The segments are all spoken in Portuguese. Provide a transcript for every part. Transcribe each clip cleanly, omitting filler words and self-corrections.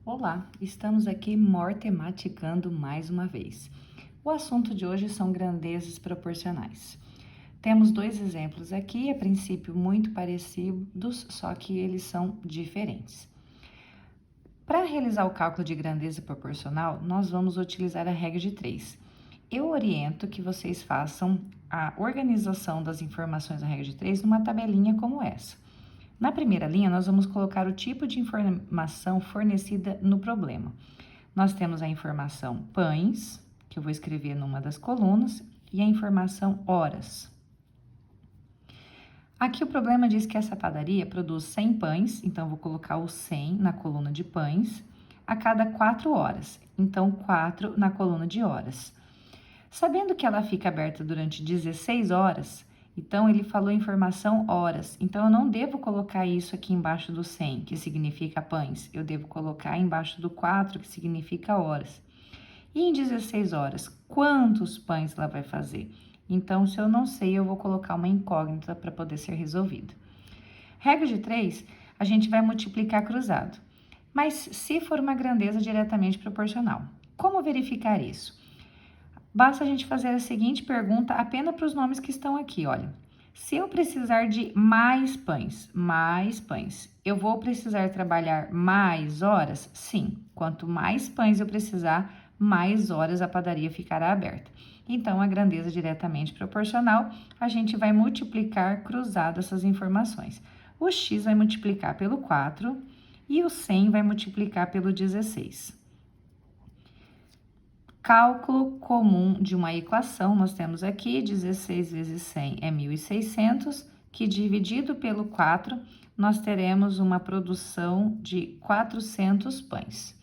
Olá, estamos aqui mortematicando mais uma vez. O assunto de hoje são grandezas proporcionais. Temos dois exemplos aqui, a princípio muito parecidos, só que eles são diferentes. Para realizar o cálculo de grandeza proporcional, nós vamos utilizar a regra de 3. Eu oriento que vocês façam a organização das informações da regra de 3 numa tabelinha como essa. Na primeira linha, nós vamos colocar o tipo de informação fornecida no problema. Nós temos a informação pães, que eu vou escrever numa das colunas, e a informação horas. Aqui o problema diz que essa padaria produz 100 pães, então eu vou colocar o 100 na coluna de pães, a cada 4 horas, então 4 na coluna de horas. Sabendo que ela fica aberta durante 16 horas, então ele falou informação horas, então eu não devo colocar isso aqui embaixo do 100, que significa pães, eu devo colocar embaixo do 4, que significa horas. E em 16 horas, quantos pães ela vai fazer? Então, se eu não sei, eu vou colocar uma incógnita para poder ser resolvido. Regra de 3, a gente vai multiplicar cruzado, mas se for uma grandeza diretamente proporcional. Como verificar isso? Basta a gente fazer a seguinte pergunta apenas para os nomes que estão aqui, olha. Se eu precisar de mais pães, eu vou precisar trabalhar mais horas? Sim, quanto mais pães eu precisar, mais horas a padaria ficará aberta. Então, a grandeza diretamente proporcional, a gente vai multiplicar cruzado essas informações. O x vai multiplicar pelo 4 e o 100 vai multiplicar pelo 16. Cálculo comum de uma equação, nós temos aqui 16 vezes 100 é 1.600, que dividido pelo 4, nós teremos uma produção de 400 pães.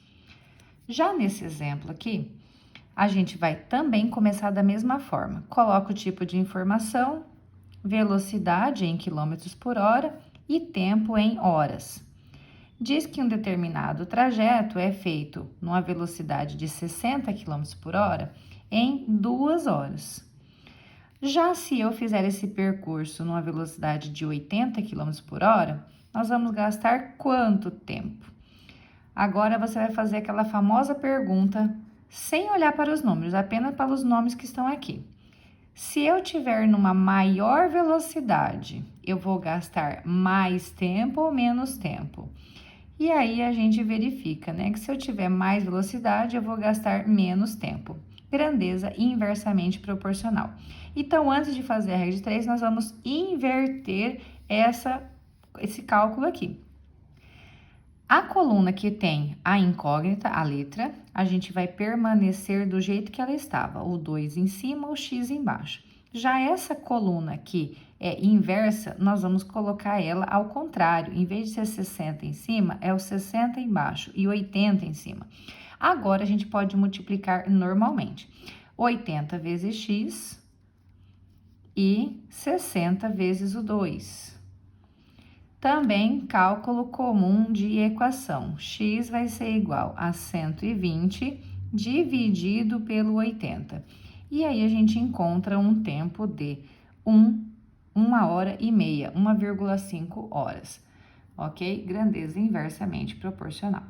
Já nesse exemplo aqui, a gente vai também começar da mesma forma. Coloca o tipo de informação, velocidade em quilômetros por hora e tempo em horas. Diz que um determinado trajeto é feito numa velocidade de 60 km por hora em 2 horas. Já se eu fizer esse percurso numa velocidade de 80 km por hora, nós vamos gastar quanto tempo? Agora você vai fazer aquela famosa pergunta sem olhar para os números, apenas para os nomes que estão aqui. Se eu tiver numa maior velocidade, eu vou gastar mais tempo ou menos tempo? E aí a gente verifica, né, que se eu tiver mais velocidade, eu vou gastar menos tempo. Grandeza inversamente proporcional. Então, antes de fazer a regra de 3, nós vamos inverter esse cálculo aqui. A coluna que tem a incógnita, a letra, a gente vai permanecer do jeito que ela estava, o 2 em cima, o x embaixo. Já essa coluna aqui é inversa, nós vamos colocar ela ao contrário. Em vez de ser 60 em cima, é o 60 embaixo e 80 em cima. Agora, a gente pode multiplicar normalmente. 80 vezes x e 60 vezes o 2. Também cálculo comum de equação. X vai ser igual a 120 dividido pelo 80. E aí, a gente encontra um tempo de 1 hora e meia, 1,5 horas. Ok? Grandeza inversamente proporcional.